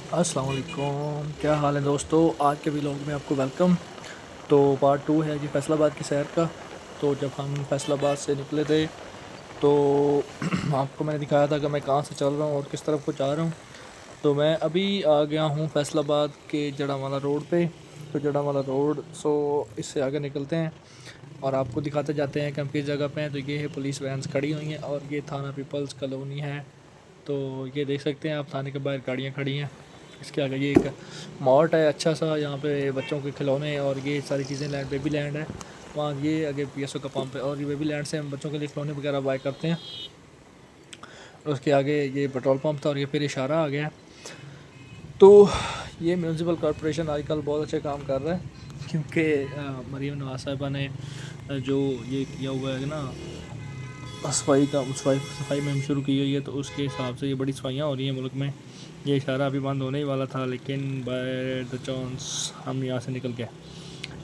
السلام علیکم، کیا حال ہے دوستو؟ آج کے ولاگ میں آپ کو ویلکم۔ تو پارٹ 2 ہے جی فیصل آباد کی سیر کا۔ تو جب ہم فیصل آباد سے نکلے تھے تو آپ کو میں نے دکھایا تھا کہ میں کہاں سے چل رہا ہوں اور کس طرف کو جا رہا ہوں۔ تو میں ابھی آ گیا ہوں فیصل آباد کے جڑا والا روڈ پہ۔ تو جڑا والا روڈ اس سے آگے نکلتے ہیں اور آپ کو دکھاتے جاتے ہیں کہ ہم کس جگہ پہ ہیں۔ تو یہ ہے پولیس وینس کھڑی ہوئی ہیں اور یہ تھانہ پیپلز کالونی ہے۔ تو یہ دیکھ سکتے ہیں آپ، تھانے کے باہر گاڑیاں کھڑی ہیں۔ اس کے آگے یہ ایک مارٹ ہے اچھا سا، یہاں پہ بچوں کے کھلونے اور یہ ساری چیزیں لینڈ بیبی لینڈ ہے وہاں۔ یہ آگے پی ایس او کا پمپ ہے اور یہ بیبی لینڈ سے ہم بچوں کے لیے کھلونے وغیرہ بائی کرتے ہیں۔ اس کے آگے یہ پیٹرول پمپ تھا اور یہ پھر اشارہ آ گیا۔ تو یہ میونسپل کارپوریشن آج کل بہت اچھے کام کر رہا ہے، کیونکہ مریم نواز صاحبہ نے جو یہ کیا ہوا ہے نا صفائی مہم شروع کی ہوئی ہے، تو اس کے حساب سے یہ بڑی صفائیاں ہو رہی ہیں ملک میں۔ یہ اشارہ ابھی بند ہونے ہی والا تھا، لیکن بائی دا چانس ہم یہاں سے نکل گئے۔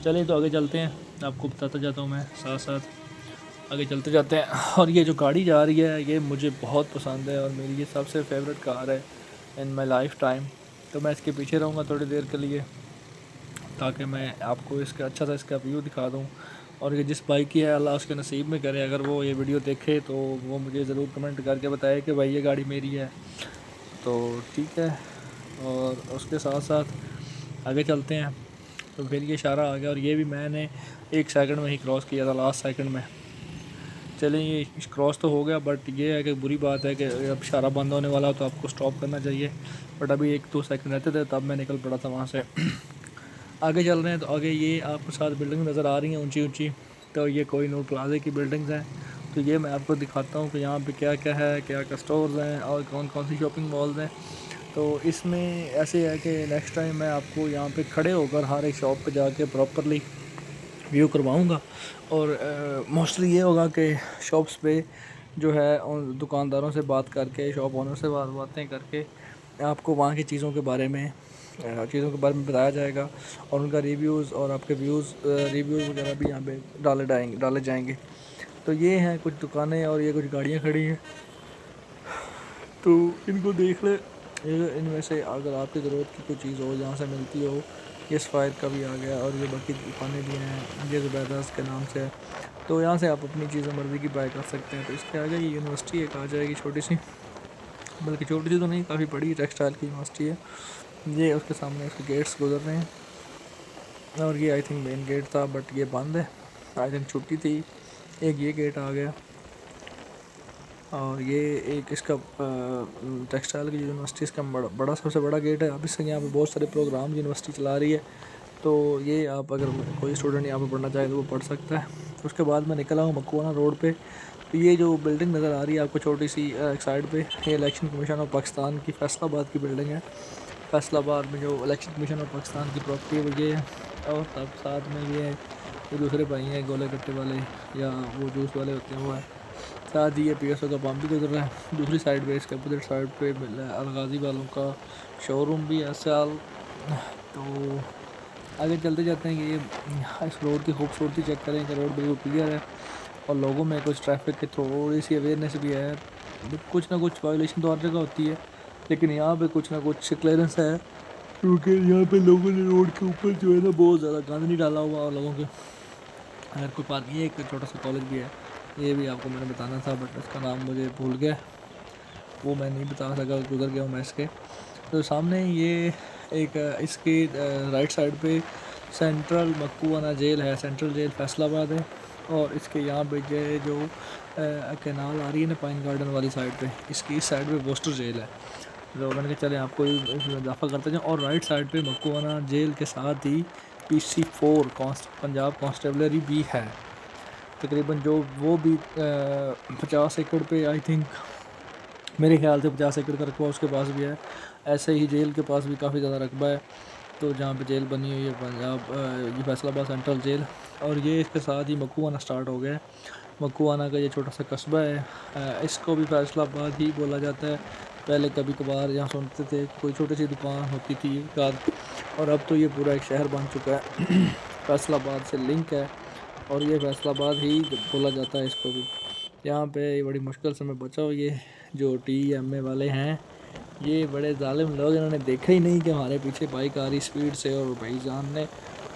چلیں تو آگے چلتے ہیں، آپ کو بتاتا جاتا ہوں میں ساتھ ساتھ آگے چلتے جاتے ہیں۔ اور یہ جو گاڑی جا رہی ہے یہ مجھے بہت پسند ہے اور میری یہ سب سے فیوریٹ کار ہے ان مائی لائف ٹائم۔ تو میں اس کے پیچھے رہوں گا تھوڑی دیر کے لیے تاکہ میں آپ کو اس کا اچھا سا اس کا ویو دکھا دوں۔ اور یہ جس بائک کی ہے اللہ اس کے نصیب میں کرے، اگر وہ یہ ویڈیو دیکھے تو وہ مجھے ضرور کمنٹ کر کے بتائے کہ بھائی یہ گاڑی میری ہے۔ تو ٹھیک ہے، اور اس کے ساتھ ساتھ آگے چلتے ہیں۔ تو پھر یہ اشارہ آ گیا اور یہ بھی میں نے 1 سیکنڈ میں ہی کراس کیا تھا، لاسٹ سیکنڈ میں۔ چلیں یہ کراس تو ہو گیا، بٹ یہ ہے کہ بری بات ہے کہ اب اشارہ بند ہونے والا تو آپ کو سٹاپ کرنا چاہیے، بٹ ابھی 1-2 سیکنڈ رہتے تھے تب میں نکل پڑا تھا وہاں سے۔ آگے چل رہے ہیں تو آگے یہ آپ کو ساتھ بلڈنگ نظر آ رہی ہیں اونچی اونچی، تو یہ کوئی نور پلازے کی بلڈنگز ہیں۔ تو یہ میں آپ کو دکھاتا ہوں کہ یہاں پہ کیا کیا ہے، کیا کیا سٹورز ہیں اور کون کون سی شاپنگ مالز ہیں۔ تو اس میں ایسے ہے کہ نیکسٹ ٹائم میں آپ کو یہاں پہ کھڑے ہو کر ہر ایک شاپ پہ جا کے پراپرلی ویو کرواؤں گا، اور موسٹلی یہ ہوگا کہ شاپس پہ جو ہے ان دکانداروں سے بات کر کے، شاپ اونر سے باتیں کر کے آپ کو وہاں کی چیزوں کے بارے میں بتایا جائے گا، اور ان کا ریویوز اور آپ کے ریویوز وغیرہ بھی یہاں پہ ڈالے جائیں گے۔ تو یہ ہیں کچھ دکانیں اور یہ کچھ گاڑیاں کھڑی ہیں، تو ان کو دیکھ لیں۔ ان میں سے اگر آپ کی ضرورت کی کوئی چیز ہو یہاں سے ملتی ہو، یہ سفائر کا بھی آ گیا اور یہ باقی دکانیں بھی ہیں، یہ زبیدہز کے نام سے ہے۔ تو یہاں سے آپ اپنی چیزیں مرضی کی بائی کر سکتے ہیں۔ تو اس کے آگے یہ یونیورسٹی ایک آ جائے گی چھوٹی سی، بلکہ چھوٹی سی تو نہیں، کافی بڑی ٹیکسٹائل کی یونیورسٹی ہے۔ یہ اس کے سامنے اس کے گیٹس گزر رہے ہیں، اور یہ آئی تھنک مین گیٹ تھا بٹ یہ بند ہے، آئی تھنک چھٹی تھی۔ ایک یہ گیٹ آ گیا، اور یہ ایک اس کا ٹیکسٹائل کی یونیورسٹی اس کا بڑا سب سے بڑا گیٹ ہے۔ اب اس سے یہاں پہ بہت سارے پروگرام یونیورسٹی چلا رہی ہے، تو یہ آپ اگر کوئی اسٹوڈنٹ یہاں پہ پڑھنا چاہے تو وہ پڑھ سکتا ہے۔ اس کے بعد میں نکلا ہوں مکوانا روڈ پہ۔ تو یہ جو بلڈنگ نظر آ رہی ہے آپ کو چھوٹی سی ایک سائڈ پہ، یہ الیکشن کمیشن آف پاکستان کی فیصل آباد کی بلڈنگ ہے۔ فیصل آباد میں جو الیکشن کمیشن آف پاکستان کی پراپرٹی ہے وہ یہ ہے، اور تب ساتھ میں یہ دوسرے بھائی ہیں گولے گٹے والے یا وہ جوس والے ہوتے ہیں وہ ہے، ساتھ ہی یہ پی ایس او کا پمپ بھی گزر رہا ہے۔ دوسری سائڈ پہ اس کے اپوزٹ سائڈ پہ الغازی والوں کا شو روم بھی ہے سال۔ تو آگے چلتے جاتے ہیں کہ یہ اس روڈ کی خوبصورتی چیک کریں کہ روڈ بالکل کلیئر ہے، اور لوگوں میں کچھ ٹریفک کی تھوڑی سی اویئرنیس بھی ہے۔ کچھ نہ کچھ وائلیشن تو ہر جگہ ہوتی ہے، لیکن یہاں پہ کچھ نہ کچھ کلیئرنس ہے، کیونکہ یہاں پہ لوگوں نے روڈ کے اوپر جو ہے نا بہت زیادہ گند نہیں ڈالا ہوا، اور لوگوں کے اگر کوئی بات نہیں ہے۔ ایک چھوٹا سا کالج بھی ہے، یہ بھی آپ کو میں نے بتانا تھا بٹ اس کا نام مجھے بھول گیا، وہ میں نہیں بتا سکا، گزر گیا ہوں میں اس کے۔ تو سامنے یہ ایک اس کی رائٹ سائڈ پہ سینٹرل مکوانا جیل ہے، سینٹرل جیل فیصل آباد ہے، اور اس کے یہاں پہ جو کینال آ رہی ہے نا پائن گارڈن والی سائڈ پہ، اس کی اس سائڈ پہ بوسٹر جیل ہے۔ تو میں نے کہا چلیں آپ کو اس میں اضافہ کرتے جائیں، اور رائٹ سائڈ پہ مکوانا جیل کے ساتھ ہی PC4 پنجاب کانسٹیبلری بھی ہے، تقریباً جو وہ بھی 50 ایکڑ پہ آئی تھنک، میرے خیال سے 50 ایکڑ کا رقبہ اس کے پاس بھی ہے۔ ایسے ہی جیل کے پاس بھی کافی زیادہ رقبہ ہے، تو جہاں پہ جیل بنی ہوئی ہے پنجاب یہ فیصل آباد سینٹرل جیل، اور یہ اس کے ساتھ ہی مکوانا سٹارٹ ہو گیا ہے۔ مکوانا کا یہ چھوٹا سا قصبہ ہے، اس کو بھی فیصل آباد ہی بولا جاتا ہے۔ پہلے کبھی کبھار یہاں سنتے تھے کہ کوئی چھوٹی سی دکان ہوتی تھی ایک آدھ، اور اب تو یہ پورا ایک شہر بن چکا ہے، فیصل آباد سے لنک ہے، اور یہ فیصل آباد ہی بولا جاتا ہے اس کو بھی۔ یہاں پہ بڑی مشکل سے میں بچا ہوں، یہ جو TMA والے ہیں یہ بڑے ظالم لوگ، انہوں نے دیکھا ہی نہیں کہ ہمارے پیچھے بائک آ رہی اسپیڈ سے، اور بھائی جان نے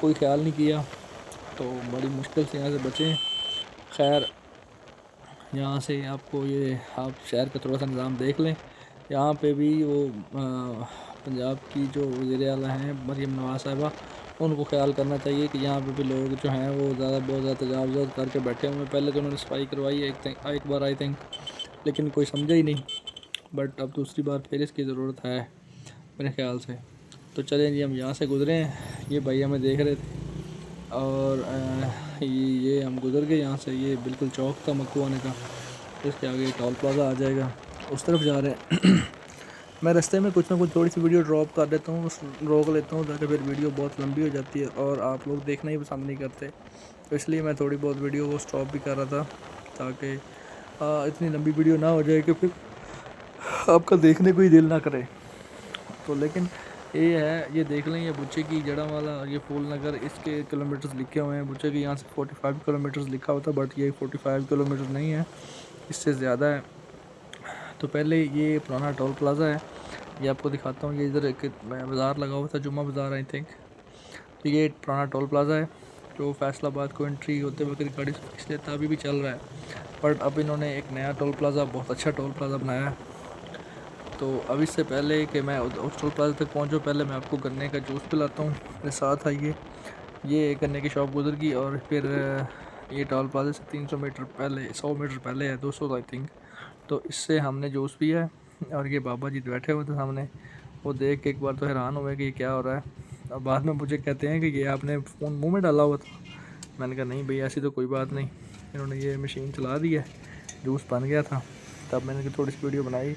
کوئی خیال نہیں کیا، تو بڑی مشکل سے یہاں سے بچیں۔ خیر یہاں سے آپ کو یہ آپ شہر کا تھوڑا سا نظام دیکھ لیں۔ یہاں پہ بھی وہ پنجاب کی جو وزیر اعلیٰ ہیں مریم نواز صاحبہ، ان کو خیال کرنا چاہیے کہ یہاں پہ بھی لوگ جو ہیں وہ بہت زیادہ تجاوزات کر کے بیٹھے ہوئے ہیں۔ پہلے تو انہوں نے صفائی کروائی ایک بار آئی تھنک، لیکن کوئی سمجھا ہی نہیں، بٹ اب دوسری بار پھر اس کی ضرورت ہے میرے خیال سے۔ تو چلیں جی ہم یہاں سے گزرے ہیں، یہ بھائی ہمیں دیکھ رہے تھے، اور یہ ہم گزر گئے یہاں سے۔ یہ بالکل چوک تھا مکو آنے کا، اس کے آگے ٹول پلازا آ جائے گا، اس طرف جا رہے ہیں۔ میں رستے میں کچھ نہ کچھ تھوڑی سی ویڈیو ڈراپ کر دیتا ہوں، روک لیتا ہوں، تاکہ پھر ویڈیو بہت لمبی ہو جاتی ہے اور آپ لوگ دیکھنا ہی پسند نہیں کرتے، تو اس لیے میں تھوڑی بہت ویڈیو کو اسٹاپ بھی کر رہا تھا، تاکہ اتنی لمبی ویڈیو نہ ہو جائے کہ پھر آپ کا دیکھنے کو ہی دل نہ کرے۔ تو لیکن یہ ہے، یہ دیکھ لیں، یہ بچے کی جڑا والا، یہ پھول نگر، اس کے کلومیٹرز لکھے ہوئے ہیں، بچے کے یہاں سے 45 کلومیٹرز لکھا ہوتا ہے، بٹ یہ 45 کلومیٹر نہیں ہے، اس سے زیادہ ہے۔ تو پہلے یہ پرانا ٹول پلازا ہے، یہ آپ کو دکھاتا ہوں۔ یہ ادھر ایک بازار لگا ہوا تھا، جمعہ بازار آئی تھنک، تو یہ پرانا ٹول پلازا ہے جو فیصل آباد کو انٹری ہوتے وقت گاڑی اس لیے ابھی بھی چل رہا ہے، بٹ اب انہوں نے ایک نیا ٹول پلازا، بہت اچھا ٹول پلازا بنایا ہے۔ تو اب اس سے پہلے کہ میں اس ٹول پلازا تک پہنچوں، پہلے میں آپ کو گنے کا جوس پلاتا ہوں، میرے ساتھ آئیے۔ یہ ایک گنے کی شاپ گزر گئی، اور پھر یہ ٹول پلازا سے 300 میٹر پہلے، 100 میٹر پہلے ہے، 200 آئی تھنک، تو اس سے ہم نے جوس پیا ہے، اور یہ بابا جی بیٹھے ہوئے تھے سامنے، وہ دیکھ کے ایک بار تو حیران ہوئے کہ یہ کیا ہو رہا ہے، اور بعد میں مجھے کہتے ہیں کہ یہ آپ نے فون منہ میں ڈالا ہوا تھا۔ میں نے کہا نہیں بھئی ایسی تو کوئی بات نہیں، انہوں نے یہ مشین چلا دی ہے، جوس بن گیا تھا، تب میں نے تھوڑی سی ویڈیو بنائی،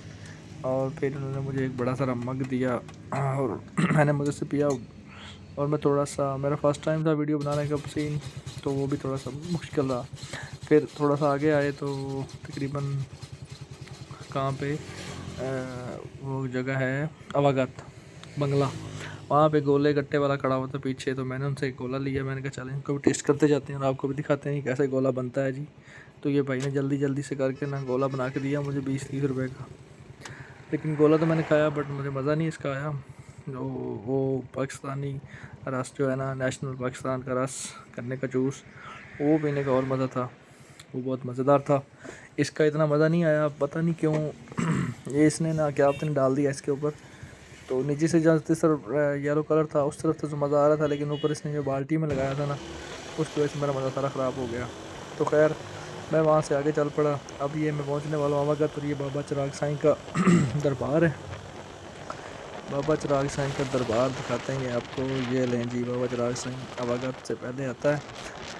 اور پھر انہوں نے مجھے ایک بڑا سارا مگ دیا، اور میں نے مجھے سے پیا، اور میں تھوڑا سا، میرا فرسٹ ٹائم تھا ویڈیو بنانے کا سین، تو وہ بھی تھوڑا سا مشکل رہا۔ پھر تھوڑا سا آگے آئے تو تقریباً کہاں پہ وہ جگہ ہے اواگت بنگلہ، وہاں پہ گولے گٹے والا کھڑا ہوا تھا پیچھے، تو میں نے ان سے ایک گولا لیا، میں نے کہا چلیں ان کو بھی ٹیسٹ کرتے جاتے ہیں اور آپ کو بھی دکھاتے ہیں کیسے گولا بنتا ہے جی۔ تو یہ بھائی نے جلدی سے کر کے نا گولا بنا کے دیا مجھے 20-30 روپے کا، لیکن گولا تو میں نے کھایا، بٹ مجھے مزہ نہیں اس کا آیا۔ وہ پاکستانی رس جو ہے نا، نیشنل پاکستان کا رس، گنے کا جوس، وہ پینے کا اور مزہ تھا، وہ بہت مزیدار تھا۔ اس کا اتنا مزہ نہیں آیا، پتہ نہیں کیوں، یہ اس نے نا کیا آپ نے ڈال دیا اس کے اوپر، تو نیچے سے جہاں جس طرف یلو کلر تھا اس طرف تو مزہ آ رہا تھا، لیکن اوپر اس نے جو بالٹی میں لگایا تھا نا، اس کی وجہ سے میرا مزہ سارا خراب ہو گیا۔ تو خیر میں وہاں سے آگے چل پڑا، اب یہ میں پہنچنے والا ہوں اواگت، اور یہ بابا چراغ سائیں کا دربار ہے، بابا چراغ سائیں کا دربار دکھاتے ہیں یہ آپ کو۔ یہ لیں جی، بابا چراغ سائیں اواگت سے پہلے آتا ہے،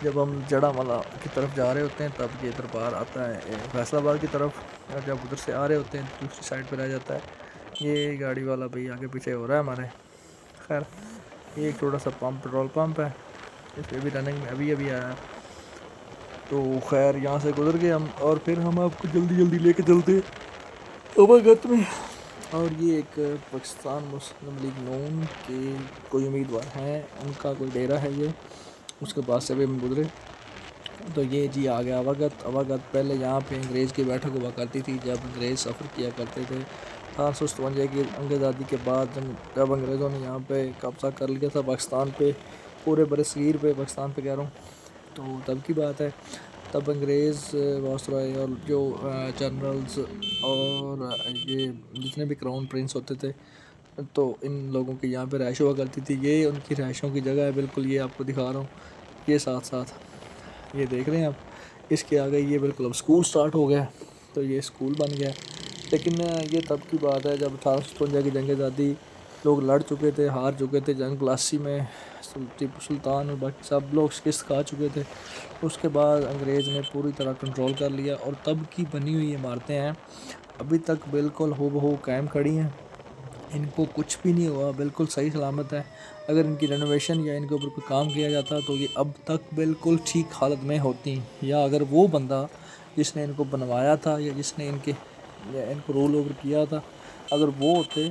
جب ہم جڑا مالا کی طرف جا رہے ہوتے ہیں تب یہ دربار آتا ہے فیصل آباد کی طرف، اور جب ادھر سے آ رہے ہوتے ہیں دوسری سائڈ پہ رہ جاتا ہے۔ یہ گاڑی والا بھائی آگے پیچھے ہو رہا ہے ہمارے۔ خیر یہ ایک چھوٹا سا پمپ، پیٹرول پمپ ہے، اس پہ بھی رننگ میں ابھی آیا، تو خیر یہاں سے گزر گئے ہم، اور پھر ہم آپ کو جلدی لے کے چلتے اواگت میں۔ اور یہ ایک پاکستان مسلم لیگ نون کے کوئی امیدوار ہیں، ان کا کوئی ڈیرا ہے یہ، اس کے پاس سے بھی ہم گزرے۔ تو یہ جی آ گیا اواگت۔ پہلے یہاں پہ انگریز کی بیٹھک ہوا کرتی تھی، جب انگریز سفر کیا کرتے تھے 1857 کی انگریزی کے بعد، جب انگریزوں نے یہاں پہ قبضہ کر لیا تھا پاکستان پہ، پورے برصغیر پہ، پاکستان پہ کہہ رہا ہوں، تو تب کی بات ہے۔ تب انگریز واسرائے اور جو جنرلز اور یہ جتنے بھی کراؤن پرنس ہوتے تھے، تو ان لوگوں کی یہاں پہ رہائش ہوا کرتی تھی، یہ ان کی رہائشوں کی جگہ ہے بالکل، یہ آپ کو دکھا رہا ہوں، یہ ساتھ یہ دیکھ رہے ہیں آپ، اس کے آگے یہ بالکل اب اسکول سٹارٹ ہو گیا، تو یہ اسکول بن گیا۔ لیکن یہ تب کی بات ہے جب 1857 کی جنگ آزادی لوگ لڑ چکے تھے، ہار چکے تھے، جنگ پلاسی میں ٹیپو سلطان اور باقی سب لوگ شکست کھا چکے تھے۔ اس کے بعد انگریز نے پوری طرح کنٹرول کر لیا، اور تب کی بنی ہوئی عمارتیں ہیں ابھی تک بالکل ہو بہو قائم کھڑی ہیں، ان کو کچھ بھی نہیں ہوا، بالکل صحیح سلامت ہے۔ اگر ان کی رینوویشن یا ان کے اوپر کوئی کام کیا جاتا تو یہ اب تک بالکل ٹھیک حالت میں ہوتی، یا اگر وہ بندہ جس نے ان کو بنوایا تھا، یا جس نے ان کو رول اوور کیا تھا، اگر وہ ہوتے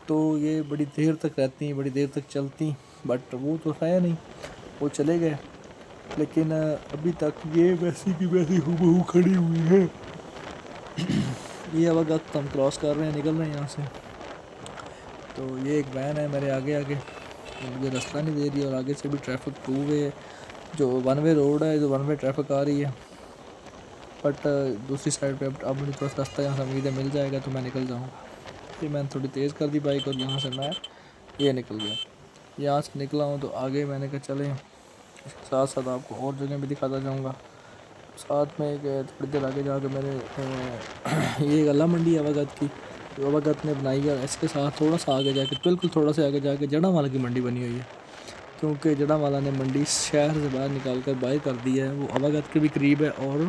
تو یہ بڑی دیر تک رہتی، بڑی دیر تک چلتی، بٹ وہ تو ہے نہیں، وہ چلے گئے۔ لیکن ابھی تک یہ ویسی کی ویسی ہو بہو کھڑی ہوئی ہے۔ یہ اواگت ہم کراس کر رہے ہیں، نکل رہے ہیں یہاں سے۔ تو یہ ایک وین ہے میرے آگے آگے، مجھے راستہ نہیں دے رہی، اور آگے سے بھی ٹریفک 2 وے جو 1 وے روڈ ہے، جو 1 وے ٹریفک آ رہی ہے، بٹ دوسری سائڈ پہ اب مجھے تھوڑا سا راستہ یہاں سے امید ہے مل جائے گا تو میں نکل جاؤں گا۔ پھر میں نے تھوڑی تیز کر دی بائک، اور یہاں سے میں یہ نکل گیا۔ یہاں سے نکلا ہوں تو آگے میں نے کہا چلیں اس کے ساتھ ساتھ آپ کو اور جگہ بھی دکھاتا جاؤں گا۔ ساتھ میں ایک تھوڑی دیر آگے جا کے میں نے یہ ایک اللہ منڈی ہے اوگت کی، جو اوگت نے بنائی ہے، اور اس کے ساتھ تھوڑا سا آگے جا کے، بالکل تھوڑا سا آگے جا کے جڑا والا کی منڈی بنی ہوئی ہے، کیونکہ جڑا والا نے منڈی شہر سے باہر نکال کر باہر کر دی ہے، وہ اوگت کے بھی قریب ہے اور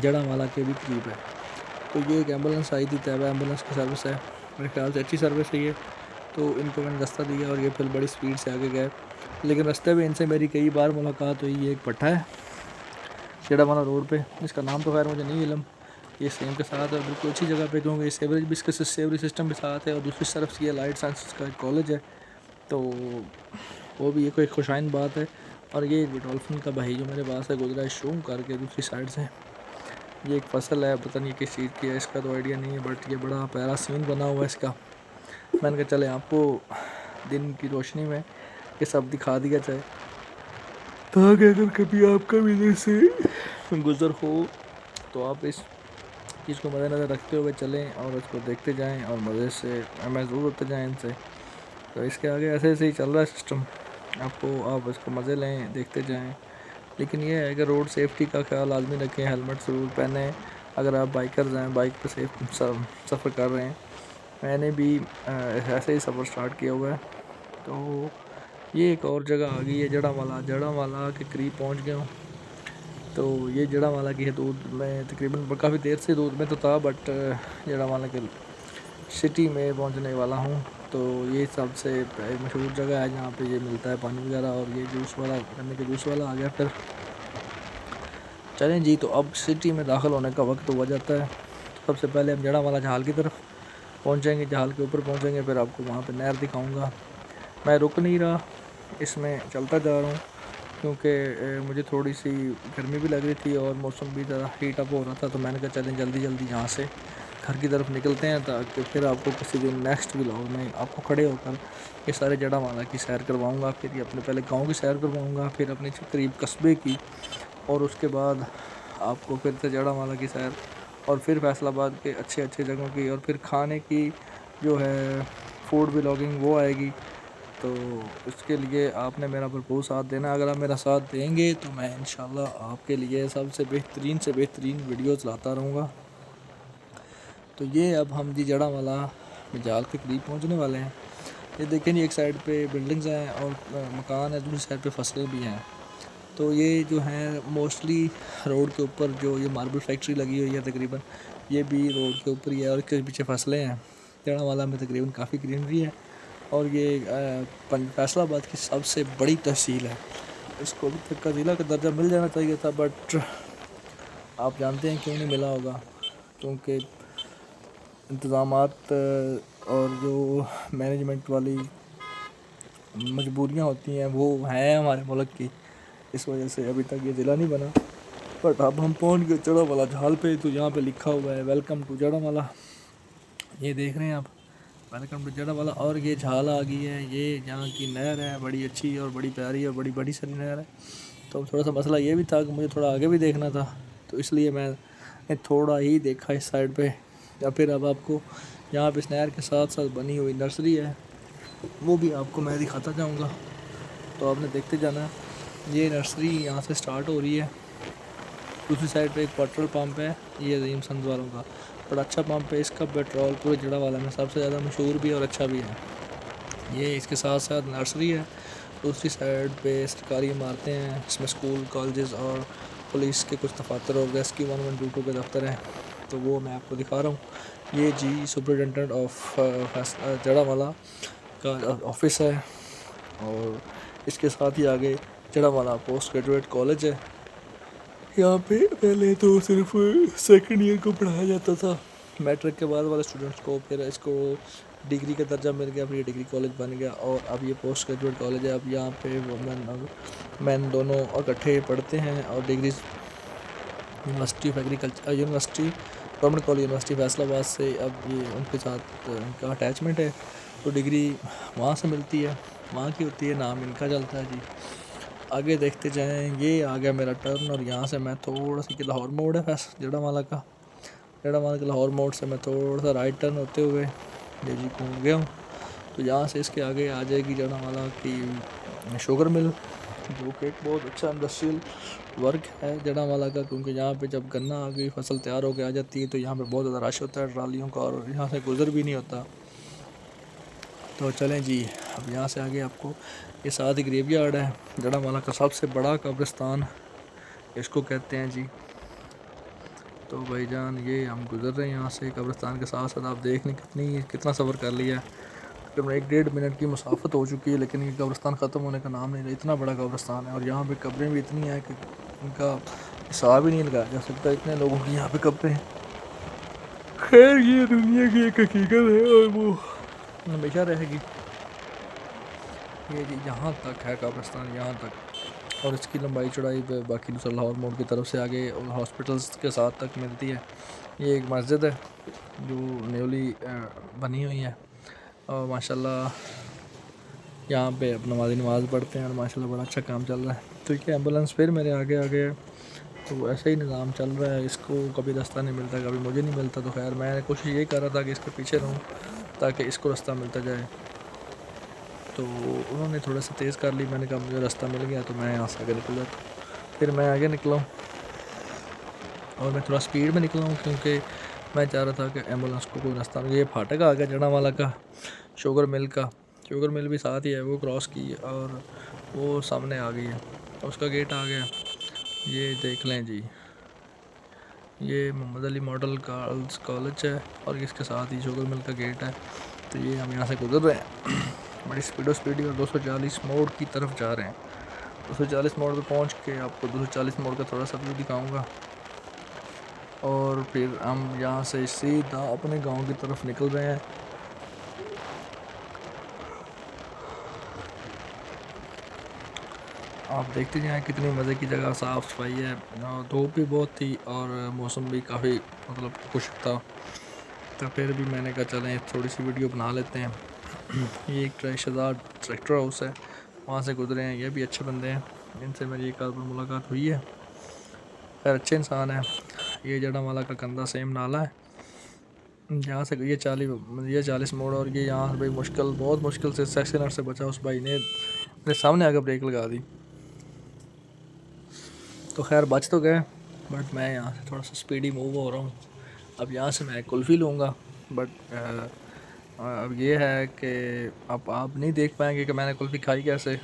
جڑا والا کے بھی قریب ہے۔ تو یہ ایک ایمبولینس آئی تھی، طیبہ ایمبولینس کی سروس ہے، میرے خیال سے اچھی سروس ہے یہ، تو ان کو میں نے راستہ دیا اور یہ پھر بڑی سپیڈ سے آگے گئے، لیکن راستے میں ان سے میری کئی بار ملاقات ہوئی۔ یہ ایک پٹھا ہے جڑا والا روڈ پہ، اس کا نام تو خیر مجھے نہیں علم، یہ سیم کے ساتھ ہے بالکل اچھی جگہ پہ، کیونکہ یہ سیوریج بھی اس کے سیوریج سسٹم کے ساتھ ہے، اور دوسری طرف یہ لائٹ سائنسز کا ایک کالج ہے، تو وہ بھی ایک کوئی خوشائن بات ہے۔ اور یہ ایک ڈولفن کا بھائی جو میرے پاس سے گزرا ہے شوم کر کے دوسری سائڈ سے، یہ ایک فصل ہے، پتہ نہیں کس چیز کی ہے، اس کا تو آئیڈیا نہیں ہے، بٹ یہ بڑا پیارا سین بنا ہوا ہے اس کا۔ میں نے کہا چلے آپ کو دن کی روشنی میں یہ سب دکھا دیا جائے، تاکہ اگر کبھی آپ کا بھی ادھر سے گزر ہو تو آپ اس چیز کو مد نظر رکھتے ہوئے چلیں اور اس کو دیکھتے جائیں اور مزے سے محظوظ ہوتے جائیں ان سے۔ تو اس کے آگے ایسے ایسے ہی چل رہا ہے سسٹم، آپ اس کو مزے لیں، دیکھتے جائیں، لیکن یہ ہے کہ روڈ سیفٹی کا خیال آدمی رکھیں، ہیلمٹ ضرور پہنیں اگر آپ بائکرز ہیں، بائک پہ سفر کر رہے ہیں۔ میں نے بھی ایسے ہی سفر سٹارٹ کیا ہوا ہے۔ تو یہ ایک اور جگہ آ گئی ہے جڑا والا کے قریب پہنچ گیا ہوں۔ تو یہ جڑا والا کی حدود میں تقریباً کافی دیر سے حدود میں تو تھا، بٹ جڑا والا کے سٹی میں پہنچنے والا ہوں۔ تو یہ سب سے ایک مشہور جگہ ہے جہاں پہ یہ ملتا ہے پانی وغیرہ، اور یہ جوس والا گنے کے جوس والا آ گیا پھر۔ چلیں جی، تو اب سٹی میں داخل ہونے کا وقت ہوا جاتا ہے۔ سب سے پہلے ہم جڑا والا جہال کی طرف پہنچیں گے، جہال کے اوپر پہنچیں گے، پھر آپ کو وہاں پہ نہر دکھاؤں گا۔ میں رک نہیں رہا، اس میں چلتا جا رہا ہوں، کیونکہ مجھے تھوڑی سی گرمی بھی لگ رہی تھی اور موسم بھی ذرا ہیٹ اپ ہو رہا تھا، تو میں نے کہا چلیں جلدی جلدی یہاں سے گھر کی طرف نکلتے ہیں، تاکہ پھر آپ کو کسی دن نیکسٹ ولاگ میں آپ کو کھڑے ہو کر یہ سارے جڑا والا کی سیر کرواؤں گا، پھر یہ اپنے پہلے گاؤں کی سیر کرواؤں گا، پھر اپنے قریب قصبے کی، اور اس کے بعد آپ کو پھر سے جڑا والا کی سیر، اور پھر فیصل آباد کے اچھے اچھے جگہوں کی، اور پھر کھانے کی جو ہے فوڈ ولاگنگ وہ آئے گی۔ تو اس کے لیے آپ نے میرا بھرپور ساتھ دینا، اگر آپ میرا ساتھ دیں گے تو میں انشاءاللہ آپ کے لیے سب سے بہترین سے بہترین ویڈیوز لاتا رہوں گا۔ تو یہ اب ہم جی جڑا والا جال کے قریب پہنچنے والے ہیں۔ یہ دیکھیں جی، ایک سائڈ پہ بلڈنگز ہیں اور مکان ہے، دوسری سائڈ پہ فصلیں بھی ہیں۔ تو یہ جو ہیں موسٹلی روڈ کے اوپر جو یہ ماربل فیکٹری لگی ہوئی ہے تقریباً، یہ بھی روڈ کے اوپر ہی ہے، اور اس کے پیچھے فصلیں ہیں۔ جڑا والا میں تقریباً کافی گرینری ہے، اور یہ فیصل آباد کی سب سے بڑی تحصیل ہے۔ اس کو ابھی تک کا ضلع کا درجہ مل جانا چاہیے تھا، بٹ آپ جانتے ہیں کیوں نہیں ملا ہوگا، کیونکہ انتظامات اور جو مینجمنٹ والی مجبوریاں ہوتی ہیں وہ ہیں ہمارے ملک کی، اس وجہ سے ابھی تک یہ ضلع نہیں بنا۔ بٹ اب ہم پہنچ گئے جڑا والا جھال پہ، تو یہاں پہ لکھا ہوا ہے ویلکم ٹو جڑا والا، یہ دیکھ رہے ہیں آپ، ویلکم ٹو جڑا والا۔ اور یہ جھال آ گئی ہے، یہ یہاں کی نہر ہے، بڑی اچھی اور بڑی پیاری اور بڑی بڑی ساری نہر ہے۔ تو تھوڑا سا مسئلہ یہ بھی تھا کہ مجھے تھوڑا آگے بھی دیکھنا تھا، تو اس لیے میں نے تھوڑا ہی دیکھا اس سائڈ پہ، یا پھر اب آپ کو یہاں پہ اس نہر کے ساتھ ساتھ بنی ہوئی نرسری ہے، وہ بھی آپ کو میں دکھاتا جاؤں گا، تو آپ نے دیکھتے جانا ہے۔ یہ نرسری یہاں سے سٹارٹ ہو رہی ہے، دوسری سائڈ پہ ایک پیٹرول پمپ ہے، یہ عظیم سنز والوں کا بڑا اچھا پمپ ہے، اس کا پیٹرول پورے جڑا والا میں سب سے زیادہ مشہور بھی اور اچھا بھی ہے۔ یہ اس کے ساتھ ساتھ نرسری ہے، دوسری سائڈ پہ سرکاری عمارتیں ہیں، اس میں اسکول، کالجز اور پولیس کے کچھ دفاتر اور ریسکیو 112 کے دفتر ہیں، تو وہ میں آپ کو دکھا رہا ہوں۔ یہ جی سپرنٹینڈنٹ آف جڑا والا کا آفس ہے، اور اس کے ساتھ ہی آگے جڑا والا پوسٹ گریجویٹ کالج ہے۔ یہاں پہ پہلے تو صرف سیکنڈ ایئر کو پڑھایا جاتا تھا، میٹرک کے بعد والے اسٹوڈنٹس کو، پھر اس کو ڈگری کا درجہ مل گیا، پھر یہ ڈگری کالج بن گیا، اور اب یہ پوسٹ گریجویٹ کالج ہے۔ اب یہاں پہ مین دونوں اکٹھے پڑھتے ہیں، اور degrees university of agriculture, government college university Faisal آباد سے اب یہ ان کے ساتھ ان کا اٹیچمنٹ ہے، تو ڈگری وہاں سے ملتی ہے، وہاں کی ہوتی ہے، نام ان کا چلتا ہے جی۔ آگے دیکھتے جائیں، یہ آ گیا میرا ٹرن، اور یہاں سے میں تھوڑا سا کہ لاہور موڑ ہے جڑا والا کا، جڑا والا کا لاہور موڑ سے میں تھوڑا سا رائٹ ٹرن ہوتے ہوئے یہ جی گھوم گیا ہوں۔ تو یہاں سے اس کے آگے آ جائے گی جڑا والا کی شوگر مل، جو کہ ایک بہت اچھا انڈسٹریل ورک ہے جڑا والا کا، کیونکہ یہاں پہ جب گنا آ گئی، فصل تیار ہو کے آ جاتی ہے تو یہاں پہ بہت زیادہ رش ہوتا ہے ٹرالیوں کا، اور یہاں سے گزر بھی نہیں ہوتا۔ تو چلیں جی، اب یہاں سے آگے آپ کو یہ ساتھ ہی گریو یارڈ ہے، جڑا والا کا سب سے بڑا قبرستان اس کو کہتے ہیں جی۔ تو بھائی جان یہ ہم گزر رہے ہیں یہاں سے قبرستان کے ساتھ ساتھ، آپ دیکھ لیں کتنا سفر کر لیا ہے، تقریباً 1-1.5 منٹ کی مسافت ہو چکی ہے، لیکن یہ قبرستان ختم ہونے کا نام نہیں، اتنا بڑا قبرستان ہے، اور یہاں پہ قبریں بھی اتنی ہیں کہ ان کا حساب ہی نہیں لگایا جا سکتا، اتنے لوگوں کی یہاں پہ قبریں ہیں۔ خیر یہ دنیا کی ایک حقیقت ہے اور وہ ہمیشہ رہے گی۔ یہ جی یہاں تک ہے قبرستان، یہاں تک، اور اس کی لمبائی چڑھائی پہ باقی دوسرا لاہور موڑ کی طرف سے آگے ہاسپٹلس کے ساتھ تک ملتی ہے۔ یہ ایک مسجد ہے جو نیولی بنی ہوئی ہے، اور ماشاءاللہ یہاں پہ نماز پڑھتے ہیں، اور ماشاءاللہ بڑا اچھا کام چل رہا ہے۔ تو یہ ایمبولینس پھر میرے آگے آگے ہے، تو ایسا ہی نظام چل رہا ہے، اس کو کبھی راستہ نہیں ملتا، کبھی مجھے نہیں ملتا، تو خیر میں کوشش یہ کر رہا تھا کہ اس کے پیچھے رہوں تاکہ اس کو راستہ ملتا جائے۔ تو انہوں نے تھوڑا سا تیز کر لی، میں نے کہا مجھے راستہ مل گیا تو میں یہاں سے آگے نکل جاتا ہوں۔ پھر میں آگے نکلا ہوں، اور میں تھوڑا سپیڈ میں نکلا ہوں کیونکہ میں چاہ رہا تھا کہ ایمبولینس کو کوئی راستہ ملے۔ یہ پھاٹک آ گیا جڑا والا کا شوگر مل کا، شوگر مل بھی ساتھ ہی ہے، وہ کراس کی اور وہ سامنے آ گئی ہے، اس کا گیٹ آ گیا۔ یہ دیکھ لیں جی، یہ محمد علی ماڈل گرلز کالج ہے، اور اس کے ساتھ ہی شوگر مل کا گیٹ ہے۔ تو یہ ہم یہاں سے گزر رہے ہیں بڑی سپیڈی، اور 240 موڑ کی طرف جا رہے ہیں۔ 240 موڑ پہ پہنچ کے آپ کو 240 موڑ کا تھوڑا سا ویو دکھاؤں گا، اور پھر ہم یہاں سے سیدھا اپنے گاؤں کی طرف نکل رہے ہیں۔ آپ دیکھتے جائیں کتنی مزے کی جگہ، صاف صفائی ہے، دھوپ بھی بہت تھی اور موسم بھی کافی مطلب خشک تھا، تو پھر بھی میں نے کہا چلیں تھوڑی سی ویڈیو بنا لیتے ہیں۔ یہ ایک شہزاد ٹریکٹر ہاؤس ہے، وہاں سے گزرے ہیں، یہ بھی اچھے بندے ہیں، ان سے میری ایک آدھ بار ملاقات ہوئی ہے، خیر اچھے انسان ہیں۔ یہ جڑا والا کا کندھا سیم نالہ ہے، یہاں سے یہ 40 موڑ، اور یہ یہاں سے بھائی بہت مشکل سے سیکشنر سے بچا، اس بھائی نے میرے سامنے آ کے بریک لگا دی، تو خیر بچ تو گئے، بٹ میں یہاں سے تھوڑا سا سپیڈی موو ہو رہا ہوں۔ اب یہاں سے میں کلفی لوں گا، بٹ اب یہ ہے کہ اب آپ نہیں دیکھ پائیں گے کہ میں نے کلفی کھائی کیسے،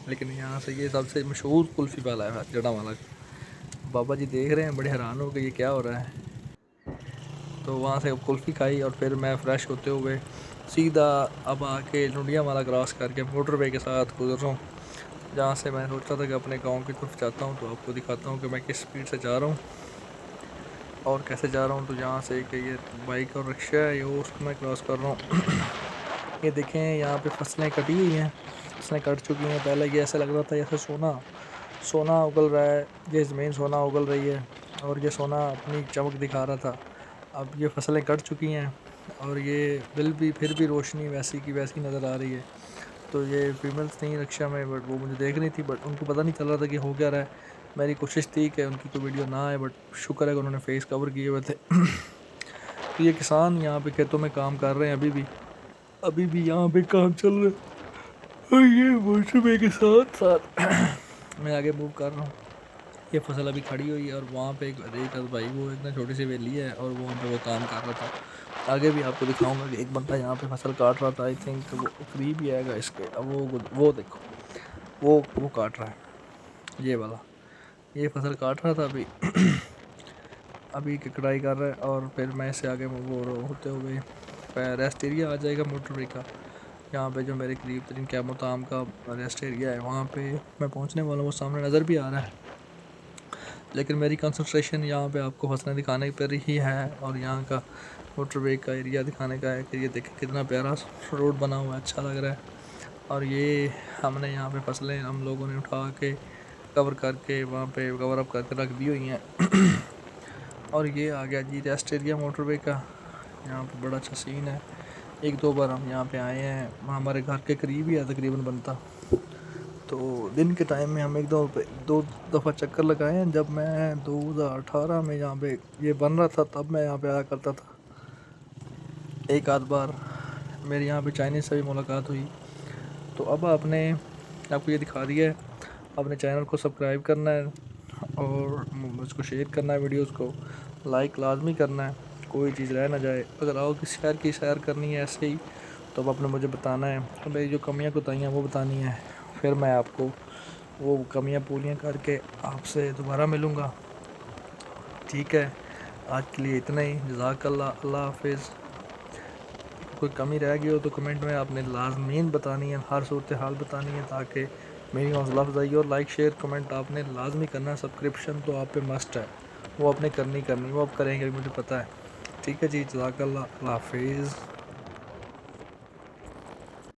لیکن یہاں سے یہ سب سے مشہور کلفی والا ہے جڑا والا کا۔ بابا جی دیکھ رہے ہیں بڑے حیران ہو کہ یہ کیا ہو رہا ہے۔ تو وہاں سے کلفی کھائی، اور پھر میں فریش ہوتے ہوئے سیدھا اب آ کے لنڈیا والا کراس کر کے موٹر وے کے ساتھ گزر رہا ہوں، جہاں سے میں سوچ رہا تھا کہ اپنے گاؤں کی طرف جاتا ہوں، تو آپ کو دکھاتا ہوں کہ میں کس سپیڈ سے جا رہا ہوں اور کیسے جا رہا ہوں۔ تو یہاں سے کہ یہ بائک اور رکشہ ہے، یہ اس کو میں کراس کر رہا ہوں۔ یہ دیکھیں یہاں پہ فصلیں کٹی ہوئی ہیں، فصلیں کٹ چکی ہیں، پہلے یہ ایسا لگ رہا تھا جیسے سونا اگل رہا ہے، یہ زمین سونا اگل رہی ہے، اور یہ سونا اپنی چمک دکھا رہا تھا۔ اب یہ فصلیں کٹ چکی ہیں، اور یہ پھر بھی روشنی ویسی کی ویسی نظر آ رہی ہے۔ تو یہ فیمیلز تھیں رکشہ میں، بٹ وہ مجھے دیکھ رہی تھی، بٹ ان کو پتہ نہیں چل رہا تھا کہ ہو کیا رہا ہے۔ میری کوشش تھی کہ ان کی کوئی ویڈیو نہ آئے، بٹ شکر ہے کہ انہوں نے فیس کور کیے ہوئے تھے۔ تو یہ کسان یہاں پہ کھیتوں میں کام کر رہے ہیں، ابھی بھی یہاں پہ کام چل رہا ہے، اور یہ موسم کے ساتھ ساتھ میں آگے موو کر رہا ہوں۔ یہ فصل ابھی کھڑی ہوئی ہے، اور وہاں پہ ایک بھائی، وہ ایک نا چھوٹی سی ویلی ہے، اور وہاں پہ وہ کام کر رہا تھا۔ آگے بھی آپ کو دکھاؤں گا کہ ایک بندہ یہاں پہ فصل کاٹ رہا تھا، آئی تھنک وہ قریب ہی آئے گا اس کے، اب وہ دیکھو وہ کاٹ رہا ہے، یہ والا یہ فصل کاٹ رہا تھا ابھی کڑائی کر رہا ہے، اور پھر میں اس سے آگے موو ہوتے ہوئے ریسٹ ایریا آ جائے گا موٹر وے کا، یہاں پہ جو میرے قریب ترین قیم و طعام کا ریسٹ ایریا ہے، وہاں پہ میں پہنچنے والا ہوں، وہ سامنے نظر بھی آ رہا ہے، لیکن میری کنسنٹریشن یہاں پہ آپ کو فصلیں دکھانے پر ہی ہے، اور یہاں کا موٹر وے کا ایریا دکھانے کا ہے کہ یہ دیکھیں کتنا پیارا روڈ بنا ہوا ہے، اچھا لگ رہا ہے۔ اور یہ ہم نے یہاں پہ فصلیں ہم لوگوں نے اٹھا کے کور کر کے وہاں پہ کور اپ کر کے رکھ دی ہوئی ہیں۔ اور یہ آ گیا جی ریسٹ ایریا موٹر وے کا، یہاں پہ بڑا اچھا سین ہے، ایک دو بار ہم یہاں پہ آئے ہیں، ہمارے گھر کے قریب ہی ہے تقریباً بنتا، تو دن کے ٹائم میں ہم ایک دو دفعہ چکر لگائے ہیں۔ جب میں 2018 میں یہاں پہ یہ بن رہا تھا تب میں یہاں پہ آیا کرتا تھا، ایک آدھ بار میری یہاں پہ چائنیز سے بھی ملاقات ہوئی۔ تو اب آپ کو یہ دکھا دیا ہے، اپنے چینل کو سبسکرائب کرنا ہے اور اس کو شیئر کرنا ہے، ویڈیوز کو لائک لازمی کرنا ہے، کوئی چیز رہ نہ جائے۔ اگر آؤ کسی شہر کی سیر کرنی ہے ایسے ہی تو اب آپ نے مجھے بتانا ہے، میری جو کمیاں کوتاہیاں ہیں وہ بتانی ہیں، پھر میں آپ کو وہ کمیاں پوریاں کر کے آپ سے دوبارہ ملوں گا۔ ٹھیک ہے، آج کے لیے اتنا ہی، جزاک اللہ، اللہ حافظ۔ کوئی کمی رہ گئی ہو تو کمنٹ میں آپ نے لازمین بتانی ہے، ہر صورتحال بتانی ہے، تاکہ میری حوصلہ افزائی اور لائک شیئر کمنٹ آپ نے لازمی کرنا ہے۔ سبسکرپشن تو آپ پہ مسٹ ہے، وہ آپ نے کرنی، وہ آپ کریں گے، مجھے پتہ ہے۔ ٹھیک ہے جی، جزاک اللہ، اللہ حافظ۔